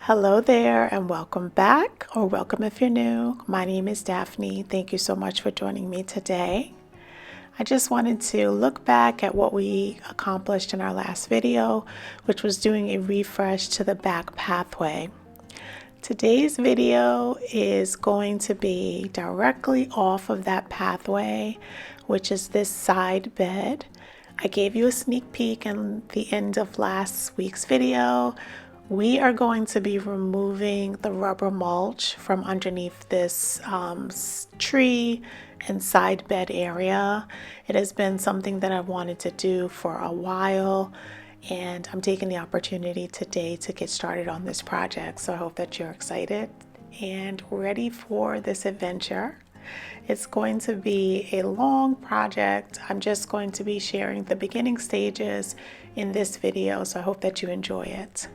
Hello there and welcome back, or welcome if you're new. My name is Daphne. Thank you so much for joining me today. I just wanted to look back at what we accomplished in our last video, which was doing a refresh to the back pathway. Today's video is going to be directly off of that pathway, which is this side bed. I gave you a sneak peek in the end of last week's video. We are going to be removing the rubber mulch from underneath this tree and side bed area. It has been something that I've wanted to do for a while, and I'm taking the opportunity today to get started on this project. So I hope that you're excited and ready for this adventure. It's going to be a long project. I'm just going to be sharing the beginning stages in this video, so I hope that you enjoy it.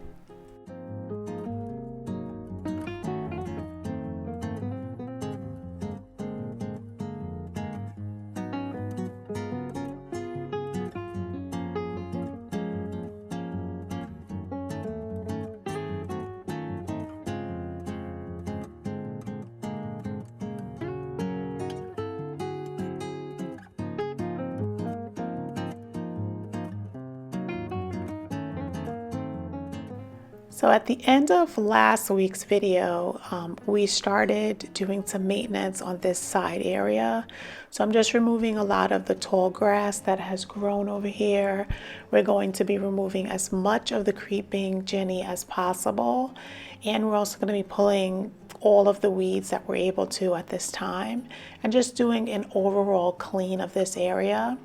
So at the end of last week's video, we started doing some maintenance on this side area. So I'm just removing a lot of the tall grass that has grown over here. We're going to be removing as much of the creeping Jenny as possible. And we're also going to be pulling all of the weeds that we're able to at this time and just doing an overall clean of this area.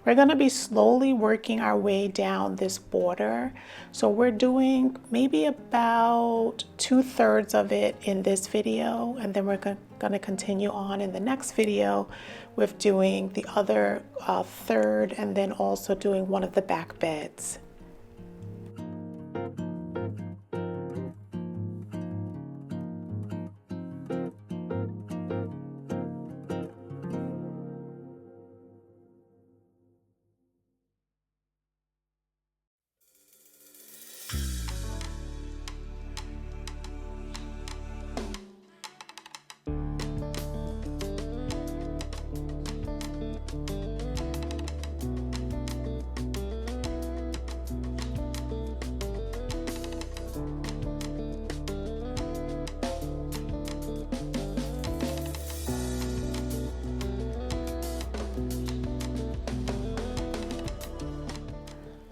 We're going to be slowly working our way down this border. So we're doing maybe about 2/3 of it in this video, and then we're going to continue on in the next video with doing the other third, and then also doing one of the back beds.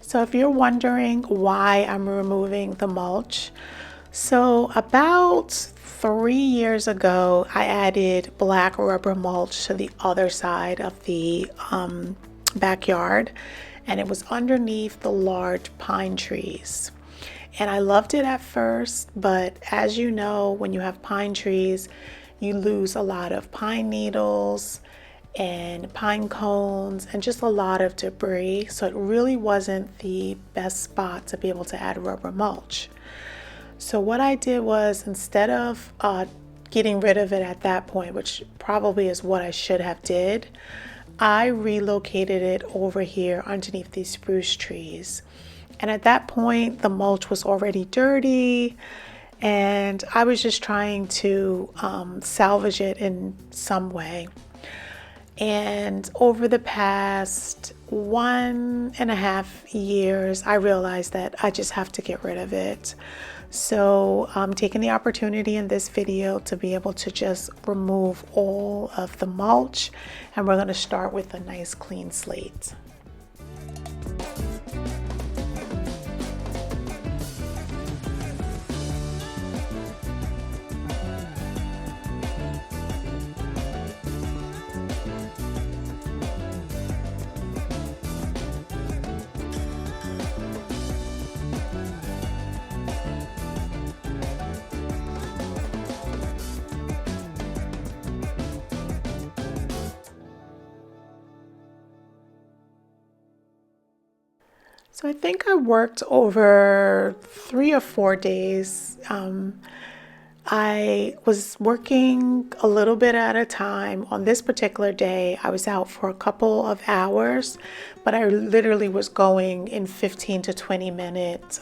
So if you're wondering why I'm removing the mulch, so about 3 years ago, I added black rubber mulch to the other side of the backyard, and it was underneath the large pine trees. And I loved it at first, but as you know, when you have pine trees, you lose a lot of pine needles and pine cones and just a lot of debris. So it really wasn't the best spot to be able to add rubber mulch. So what I did was, instead of getting rid of it at that point, which probably is what I should have did, I relocated it over here underneath these spruce trees. And at that point, the mulch was already dirty, and I was just trying to salvage it in some way. And over the past 1.5 years, I realized that I just have to get rid of it. So I'm taking the opportunity in this video to be able to just remove all of the mulch, and we're going to start with a nice clean slate. So I think I worked over 3 or 4 days. I was working a little bit at a time. On this particular day, I was out for a couple of hours, but I literally was going in 15 to 20 minute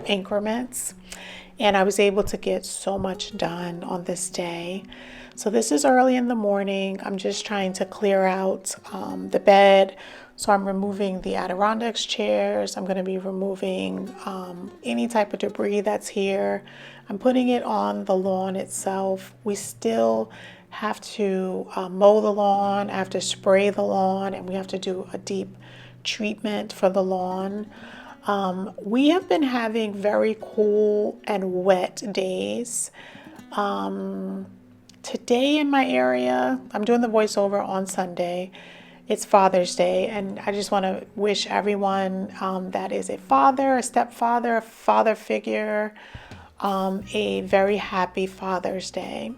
increments. and I was able to get so much done on this day. So this is early in the morning. I'm just trying to clear out the bed. So I'm removing the Adirondacks chairs. I'm going to be removing any type of debris that's here. I'm putting it on the lawn itself. We still have to mow the lawn, I have to spray the lawn, and we have to do a deep treatment for the lawn. We have been having very cool and wet days. Today in my area, I'm doing the voiceover on Sunday. It's Father's Day, and I just want to wish everyone that is a father, a stepfather, a father figure, a very happy Father's Day.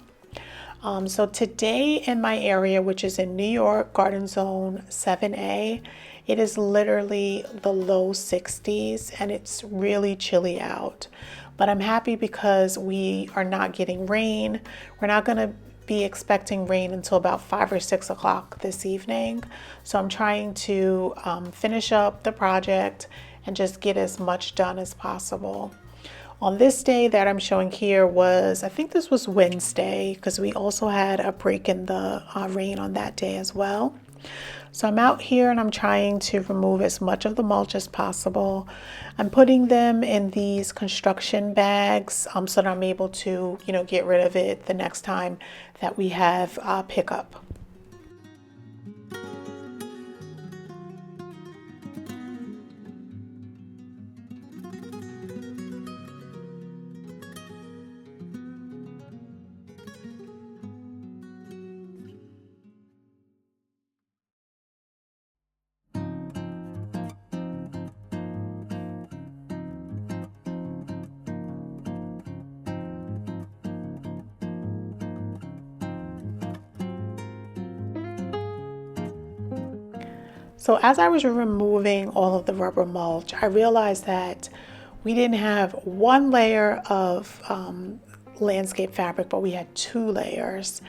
So today in my area, which is in New York, Garden Zone 7A, it is literally the low 60s and it's really chilly out. But I'm happy because we are not getting rain. We're not going to be expecting rain until about 5 or 6 o'clock this evening. So I'm trying to finish up the project and just get as much done as possible. On this day that I'm showing here was, I think this was Wednesday, because we also had a break in the rain on that day as well. So I'm out here and I'm trying to remove as much of the mulch as possible. I'm putting them in these construction bags so that I'm able to, get rid of it the next time that we have pickup. So as I was removing all of the rubber mulch, I realized that we didn't have one layer of landscape fabric, but we had 2 layers.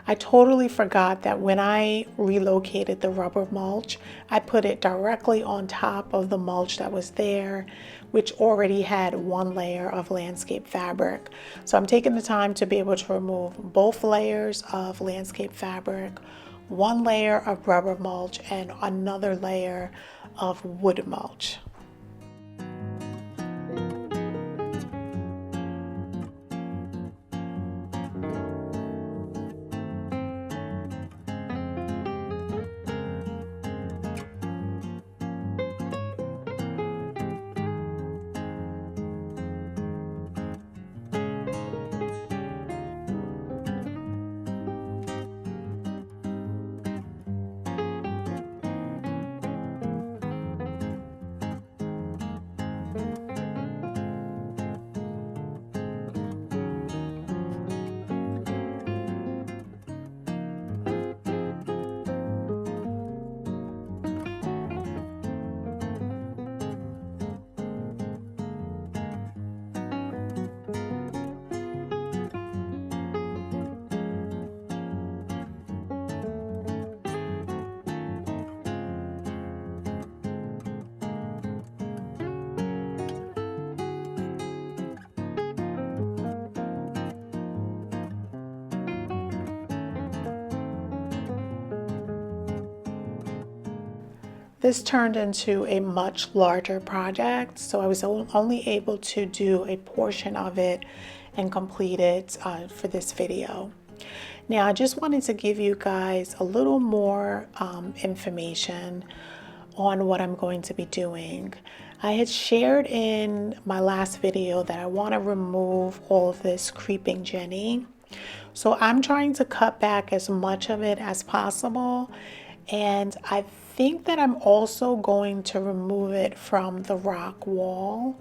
I totally forgot that when I relocated the rubber mulch, I put it directly on top of the mulch that was there, which already had 1 layer of landscape fabric. So I'm taking the time to be able to remove both layers of landscape fabric, 1 layer of rubber mulch, and another layer of wood mulch. This turned into a much larger project, so I was only able to do a portion of it and complete it for this video. Now, I just wanted to give you guys a little more information on what I'm going to be doing. I had shared in my last video that I want to remove all of this creeping Jenny. So I'm trying to cut back as much of it as possible, and I think that I'm also going to remove it from the rock wall,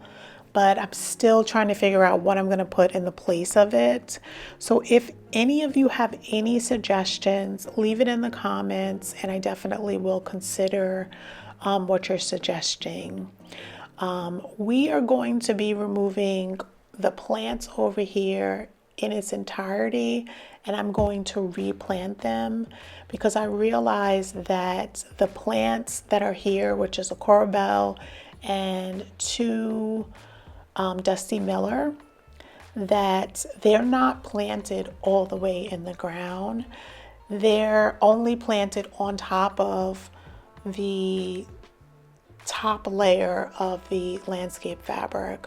but I'm still trying to figure out what I'm going to put in the place of it. So if any of you have any suggestions, leave it in the comments and I definitely will consider what you're suggesting. We are going to be removing the plants over here in its entirety, and I'm going to replant them because I realize that the plants that are here, which is a corbel and 2 Dusty Miller, that they're not planted all the way in the ground. They're only planted on top of the top layer of the landscape fabric,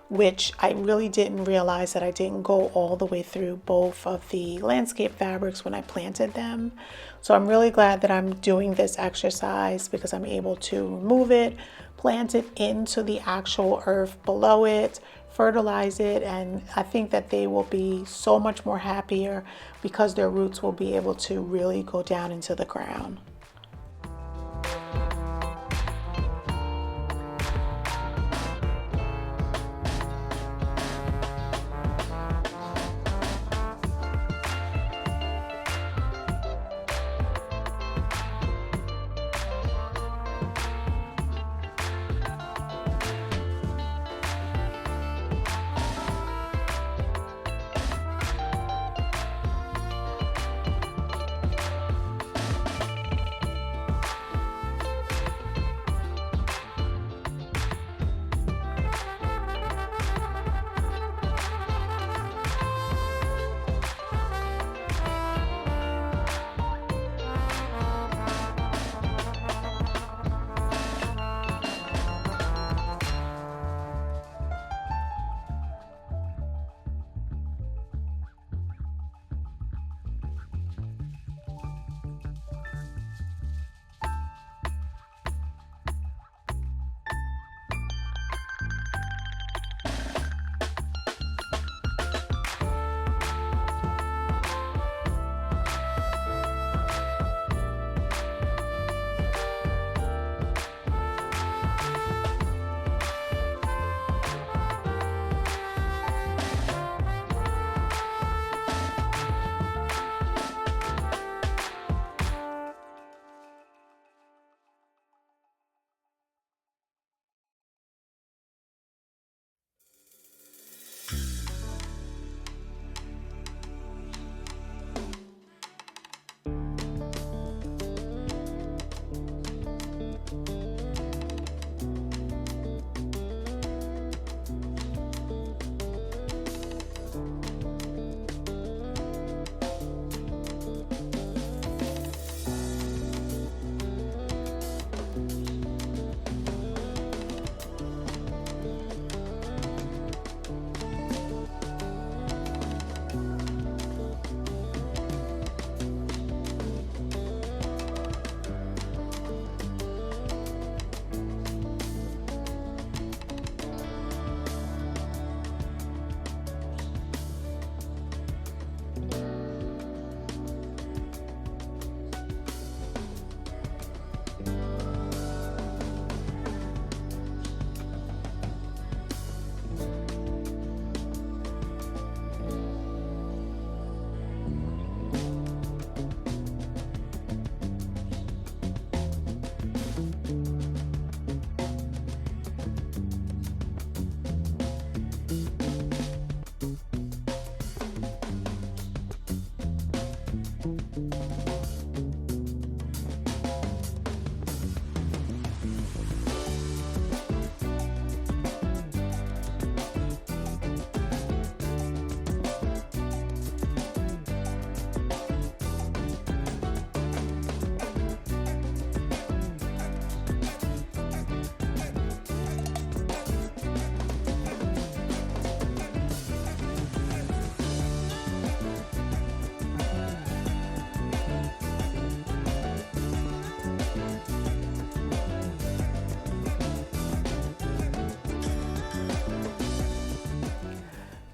which I really didn't realize that I didn't go all the way through both of the landscape fabrics when I planted them. So I'm really glad that I'm doing this exercise because I'm able to remove it, plant it into the actual earth below it, fertilize it, and I think that they will be so much more happier because their roots will be able to really go down into the ground.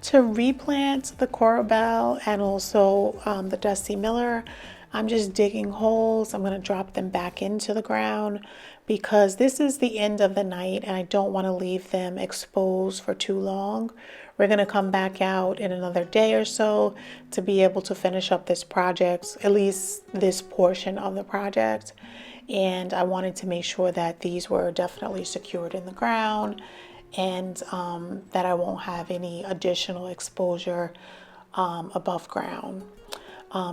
To replant the coral bell and also the dusty miller, I'm just digging holes. I'm going to drop them back into the ground because this is the end of the night and I don't want to leave them exposed for too long. We're going to come back out in another day or so to be able to finish up this project, at least this portion of the project. And I wanted to make sure that these were definitely secured in the ground and that I won't have any additional exposure above ground.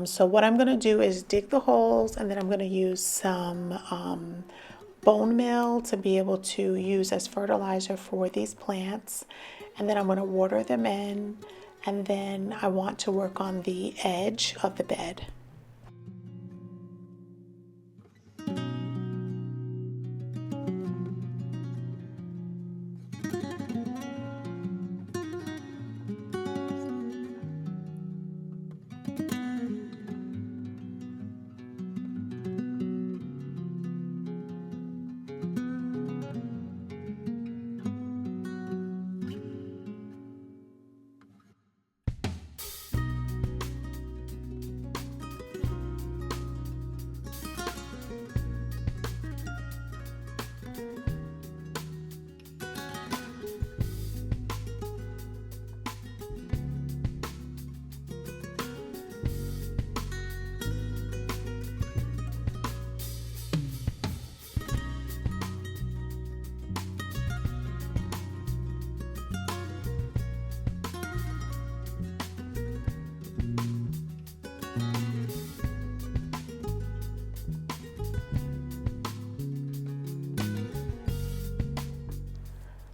So what I'm going to do is dig the holes, and then I'm going to use some bone meal to be able to use as fertilizer for these plants. And then I'm going to water them in, and then I want to work on the edge of the bed.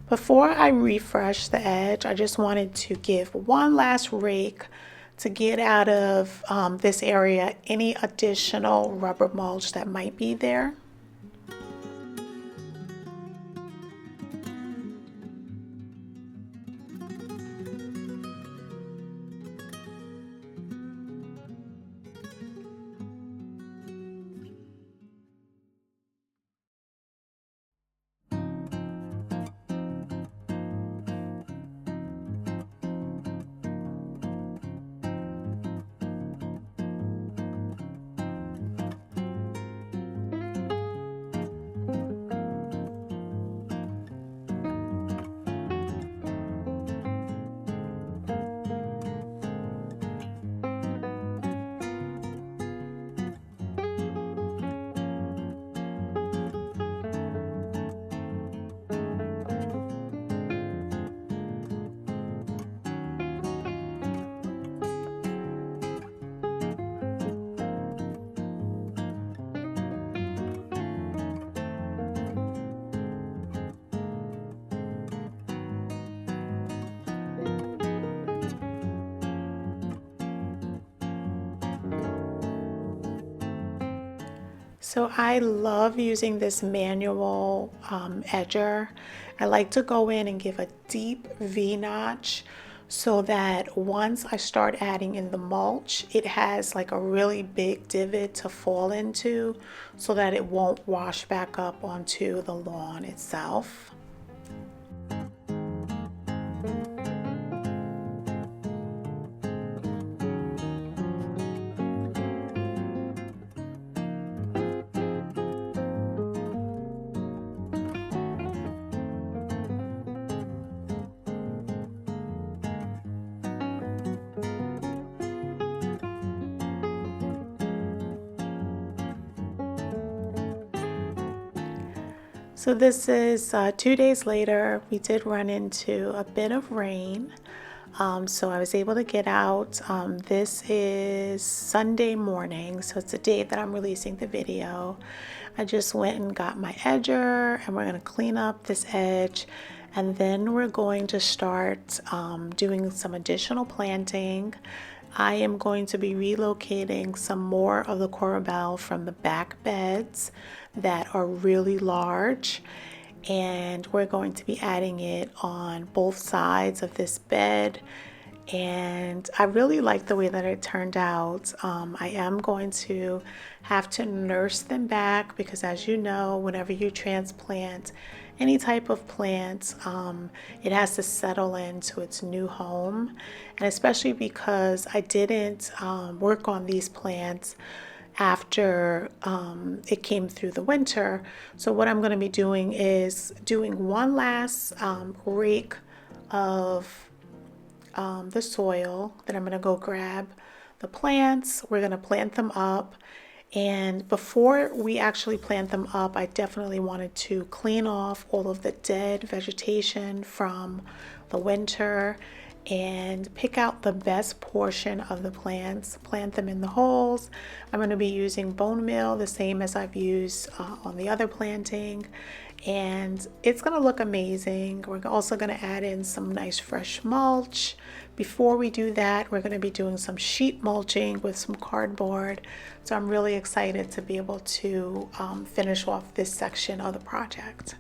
Before I refresh the edge, I just wanted to give one last rake to get out of this area any additional rubber mulch that might be there. So I love using this manual edger. I like to go in and give a deep V-notch so that once I start adding in the mulch, it has like a really big divot to fall into so that it won't wash back up onto the lawn itself. So this is 2 days later. We did run into a bit of rain, so I was able to get out. This is Sunday morning, so it's the day that I'm releasing the video. I just went and got my edger, and we're going to clean up this edge, and then we're going to start doing some additional planting. I am going to be relocating some more of the corbel from the back beds that are really large, and we're going to be adding it on both sides of this bed. And I really like the way that it turned out. I am going to have to nurse them back because, as you know, whenever you transplant any type of plant, it has to settle into its new home. And especially because I didn't work on these plants after it came through the winter. So what I'm going to be doing is doing one last rake of the soil. Then I'm going to go grab the plants. We're going to plant them up. And before we actually plant them up, I definitely wanted to clean off all of the dead vegetation from the winter and pick out the best portion of the plants, plant them in the holes. I'm going to be using bone meal, the same as I've used on the other planting, and it's going to look amazing. We're also going to add in some nice fresh mulch. Before we do that, we're going to be doing some sheet mulching with some cardboard. So I'm really excited to be able to finish off this section of the project.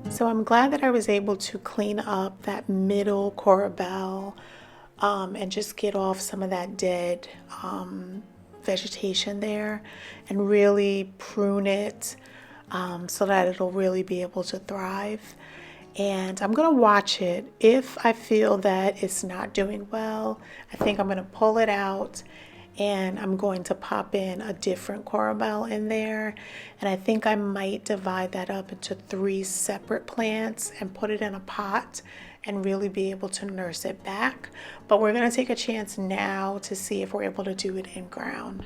So I'm glad that I was able to clean up that middle corbel and just get off some of that dead vegetation there and really prune it so that it'll really be able to thrive. And I'm gonna watch it. If I feel that it's not doing well, I think I'm gonna pull it out and I'm going to pop in a different corbel in there. And I think I might divide that up into 3 separate plants and put it in a pot and really be able to nurse it back. But we're gonna take a chance now to see if we're able to do it in ground.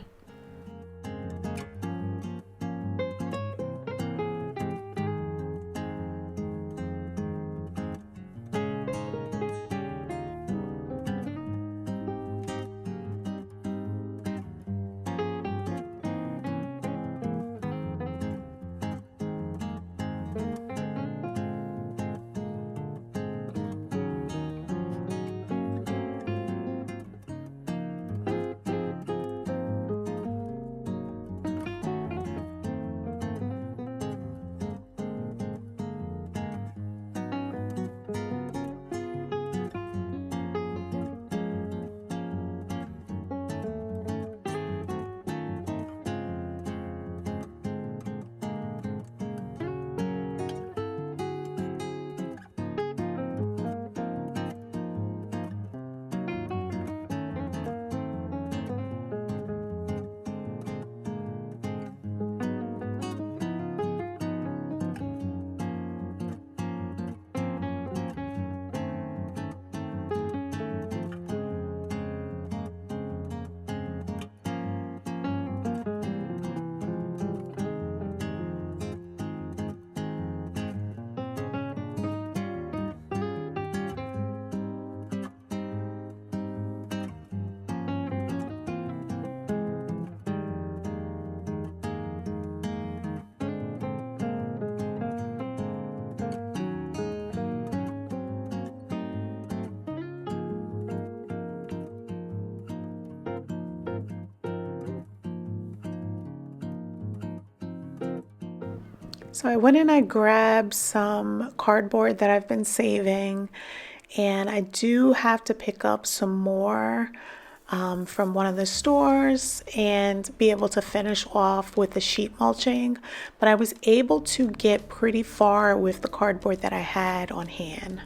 So I went and I grabbed some cardboard that I've been saving, and I do have to pick up some more from one of the stores and be able to finish off with the sheet mulching. But I was able to get pretty far with the cardboard that I had on hand.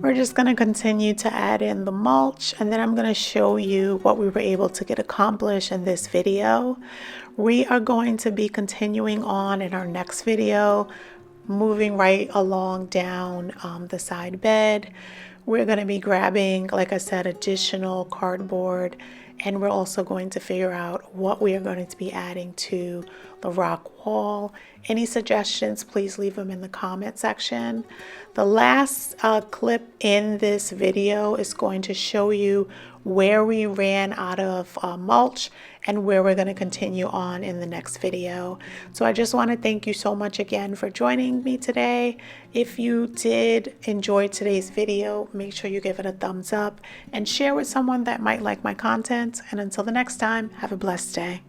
We're just going to continue to add in the mulch, and then I'm going to show you what we were able to get accomplished in this video. We are going to be continuing on in our next video, moving right along down the side bed. We're going to be grabbing, like I said, additional cardboard, and we're also going to figure out what we are going to be adding to the rock wall. Any suggestions, please leave them in the comment section. The last clip in this video is going to show you where we ran out of mulch and where we're going to continue on in the next video. So I just want to thank you so much again for joining me today. If you did enjoy today's video, make sure you give it a thumbs up and share with someone that might like my content. And until the next time, have a blessed day.